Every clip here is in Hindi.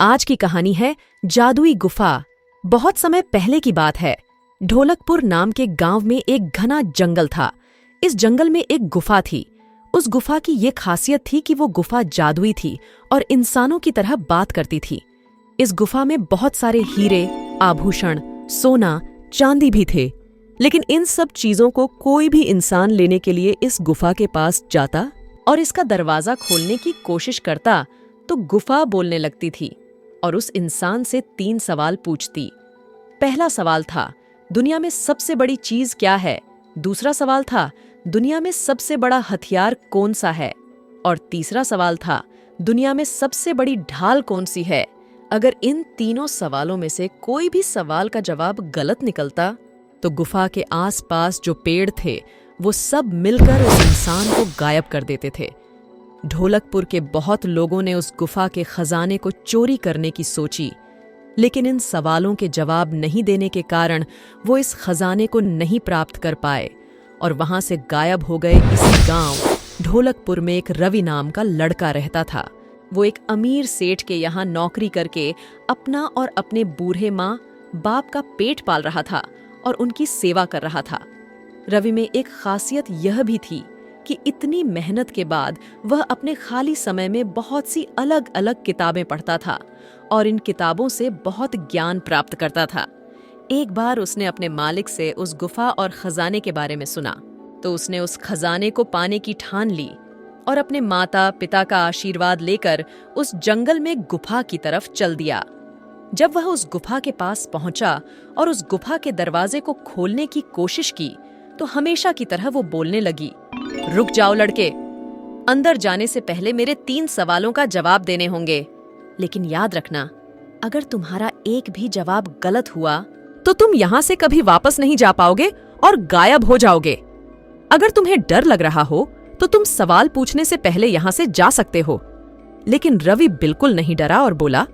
आज की कहानी है जादुई गुफा। बहुत समय पहले की बात है। ढोलकपुर नाम के गांव में एक घना जंगल था। इस जंगल में एक गुफा थी। उस गुफा की ये खासियत थी कि वो गुफा जादुई थी और इंसानों की तरह बात करती थी। इस गुफा में बहुत सारे हीरे, आभूषण, सोना, चांदी भी थे। लेकिन इन सब चीजों को कोई भी इंसान लेने के लिए इस गुफा के पास जाता और इसका दरवाजा खोलने की कोशिश करता तो गुफा बोलने लगती थी और उस इंसान से 3 सवाल पूछती। पहला सवाल था, दुनिया में सबसे बड़ी चीज क्या है? दूसरा सवाल था, दुनिया में सबसे बड़ा हथियार कौन सा है? और तीसरा सवाल था, दुनिया में सबसे बड़ी ढाल कौन सी है? अगर इन तीनों सवालों में से कोई भी सवाल का जवाब गलत निकलता तो गुफा के आसपास जो पेड़ थे वो सब मिलकर उस इंसान को गायब कर देते थे। ढोलकपुर के बहुत लोगों ने उस गुफा के खजाने को चोरी करने की सोची, लेकिन इन सवालों के जवाब नहीं देने के कारण वो इस खजाने को नहीं प्राप्त कर पाए और वहां से गायब हो गए। इसी गांव ढोलकपुर में एक रवि नाम का लड़का रहता था। वो एक अमीर सेठ के यहाँ नौकरी करके अपना और अपने बूढ़े माँ बाप का पेट पाल रहा था और उनकी सेवा कर रहा था। रवि में एक खासियत यह भी थी कि इतनी मेहनत के बाद वह अपने खाली समय में बहुत सी अलग अलग किताबें पढ़ता था और इन किताबों से बहुत ज्ञान प्राप्त करता था। एक बार उसने अपने मालिक से उस गुफा और खजाने के बारे में सुना तो उसने उस खजाने को पाने की ठान ली और अपने माता पिता का आशीर्वाद लेकर उस जंगल में गुफा की तरफ चल दिया। जब वह उस गुफा के पास पहुंचा और उस गुफा के दरवाजे को खोलने की कोशिश की तो हमेशा की तरह वो बोलने लगी, रुक जाओ लड़के, अंदर जाने से पहले मेरे 3 सवालों का जवाब देने होंगे। लेकिन याद रखना, अगर तुम्हारा एक भी जवाब गलत हुआ तो तुम यहाँ से कभी वापस नहीं जा पाओगे और गायब हो जाओगे। अगर तुम्हें डर लग रहा हो तो तुम सवाल पूछने से पहले यहाँ से जा सकते हो। लेकिन रवि बिल्कुल नहीं डरा और बोला,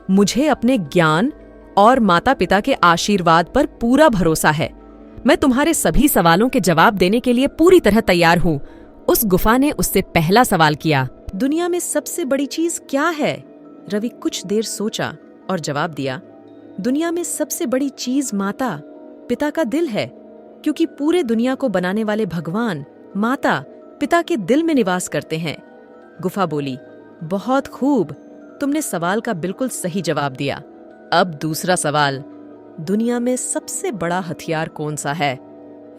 मुझे अपने ज्ञान और माता पिता के आशीर्वाद पर पूरा भरोसा है। मैं तुम्हारे सभी सवालों के जवाब देने के लिए पूरी तरह तैयार हूँ। उस गुफा ने उससे पहला सवाल किया, दुनिया में सबसे बड़ी चीज क्या है? रवि कुछ देर सोचा और जवाब दिया, दुनिया में सबसे बड़ी चीज माता पिता का दिल है, क्योंकि पूरे दुनिया को बनाने वाले भगवान माता पिता के दिल में निवास करते हैं। गुफा बोली, बहुत खूब, तुमने सवाल का बिल्कुल सही जवाब दिया। अब दूसरा सवाल, दुनिया में सबसे बड़ा हथियार कौन सा है?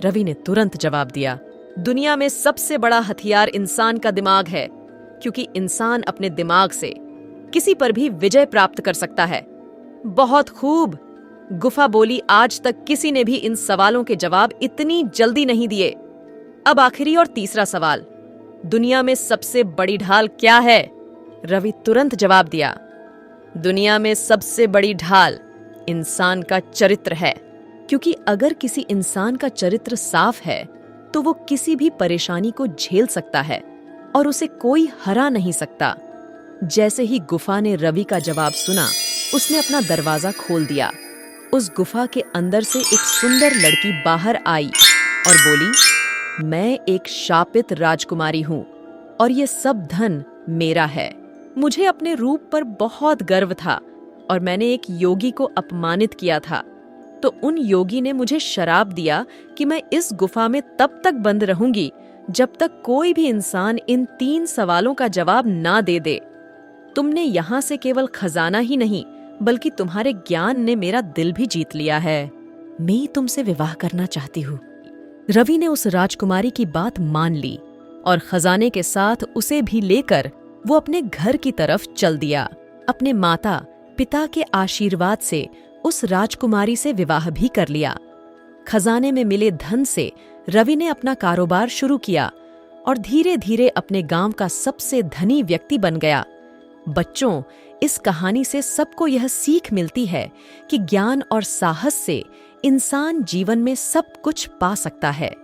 रवि ने तुरंत जवाब दिया, दुनिया में सबसे बड़ा हथियार इंसान का दिमाग है, क्योंकि इंसान अपने दिमाग से किसी पर भी विजय प्राप्त कर सकता है। बहुत खूब, गुफा बोली, आज तक किसी ने भी इन सवालों के जवाब इतनी जल्दी नहीं दिए। अब आखिरी और तीसरा सवाल, दुनिया में सबसे बड़ी ढाल क्या है? रवि तुरंत जवाब दिया, दुनिया में सबसे बड़ी ढाल इंसान का चरित्र है, क्योंकि अगर किसी इंसान का चरित्र साफ है तो वो किसी भी परेशानी को झेल सकता है और उसे कोई हरा नहीं सकता। जैसे ही गुफा ने रवि का जवाब सुना, उसने अपना दरवाजा खोल दिया। उस गुफा के अंदर से एक सुंदर लड़की बाहर आई और बोली, मैं एक शापित राजकुमारी हूँ और ये सब धन मेरा है। मुझे अपने रूप पर बहुत गर्व था और मैंने एक योगी को अपमानित किया था, तो उन योगी ने मुझे श्राप दिया कि मैं इस गुफा में तब तक बंद रहूंगी जब तक कोई भी इंसान इन 3 सवालों का जवाब ना दे दे। तुमने यहाँ से केवल खजाना ही नहीं बल्कि तुम्हारे ज्ञान ने मेरा दिल भी जीत लिया है। मैं तुमसे विवाह करना चाहती हूँ। रवि ने उस राजकुमारी की बात मान ली और खजाने के साथ उसे भी लेकर वो अपने घर की तरफ चल दिया। अपने माता पिता के आशीर्वाद से उस राजकुमारी से विवाह भी कर लिया। खजाने में मिले धन से रवि ने अपना कारोबार शुरू किया और धीरे धीरे अपने गांव का सबसे धनी व्यक्ति बन गया। बच्चों, इस कहानी से सबको यह सीख मिलती है कि ज्ञान और साहस से इंसान जीवन में सब कुछ पा सकता है।